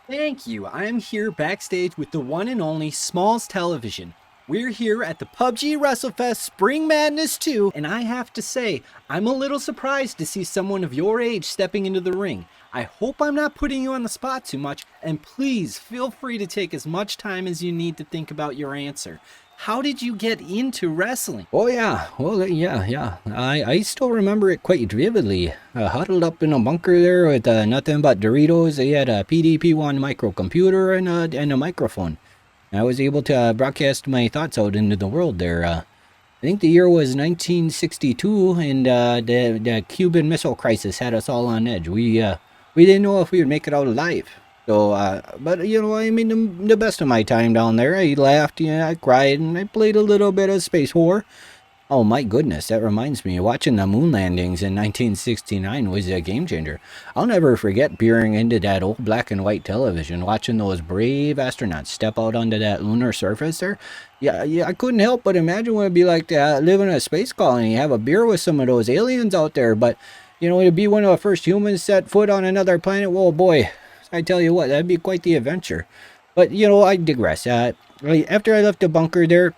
Thank you. I'm here backstage with the one and only Smalls Television. We're here at the PUBG WRESTLEFEST Spring Madness 2, and I have to say, I'm a little surprised to see someone of your age stepping into the ring. I hope I'm not putting you on the spot too much, and please feel free to take as much time as you need to think about your answer. How did you get into wrestling? Oh yeah, well yeah. I still remember it quite vividly. Huddled up in a bunker there with nothing but Doritos. They had a PDP-1 microcomputer and a microphone. I was able to broadcast my thoughts out into the world there. I think the year was 1962, and the Cuban Missile Crisis had us all on edge. We didn't know if we would make it out alive. So, but I made the best of my time down there. I laughed, I cried, and I played a little bit of Space War. Oh my goodness, that reminds me, watching the moon landings in 1969 was a game changer. I'll never forget peering into that old black and white television, watching those brave astronauts step out onto that lunar surface there. Yeah, I couldn't help but imagine what it'd be like to live in a space colony, have a beer with some of those aliens out there. But, to be one of the first humans set foot on another planet, well, boy, I tell you what, that'd be quite the adventure. But, I digress. After I left the bunker there,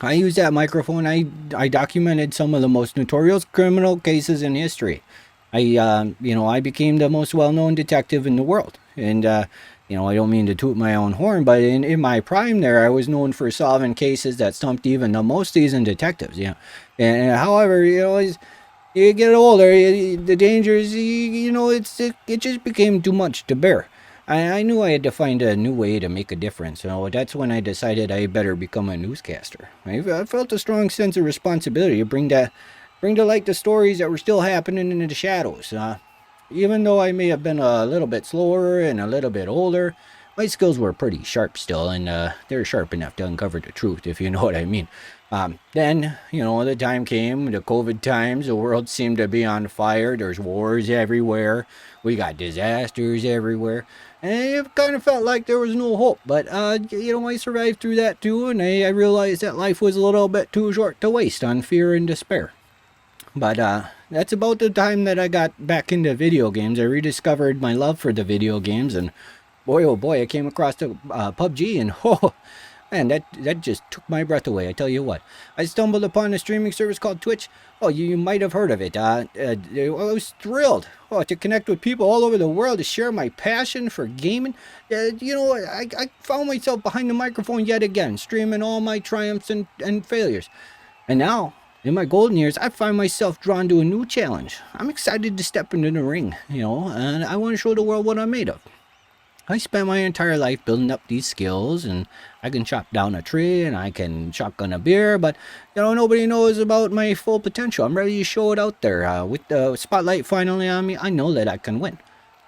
I used that microphone. I documented some of the most notorious criminal cases in history. I became the most well-known detective in the world. And, I don't mean to toot my own horn, but in my prime there, I was known for solving cases that stumped even the most seasoned detectives, And however, as you get older, the dangers, it just became too much to bear. I knew I had to find a new way to make a difference, so that's when I decided I better become a newscaster. I felt a strong sense of responsibility to bring to light the stories that were still happening in the shadows. Even though I may have been a little bit slower and a little bit older, my skills were pretty sharp still, and they're sharp enough to uncover the truth, if you know what I mean. Then, the time came, the COVID times, the world seemed to be on fire. There's wars everywhere. We got disasters everywhere. And it kind of felt like there was no hope. But, I survived through that too, and I realized that life was a little bit too short to waste on fear and despair. But, that's about the time that I got back into video games. I rediscovered my love for the video games, and boy, oh boy, I came across the PUBG, and oh, man, that just took my breath away. I tell you what, I stumbled upon a streaming service called Twitch. Oh, you might have heard of it. I was thrilled to connect with people all over the world, to share my passion for gaming. I found myself behind the microphone yet again, streaming all my triumphs and failures. And now, in my golden years, I find myself drawn to a new challenge. I'm excited to step into the ring, and I want to show the world what I'm made of. I spent my entire life building up these skills, and I can chop down a tree and I can shotgun a beer, but nobody knows about my full potential. I'm ready to show it out there. With the spotlight finally on me, I know that I can win.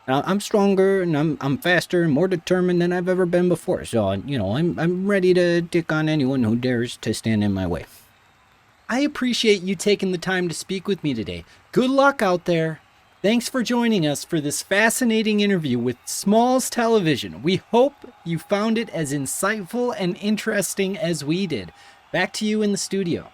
I'm stronger and I'm faster and more determined than I've ever been before. So I'm ready to take on anyone who dares to stand in my way. I appreciate you taking the time to speak with me today. Good luck out there. Thanks for joining us for this fascinating interview with Smalls Television. We hope you found it as insightful and interesting as we did. Back to you in the studio.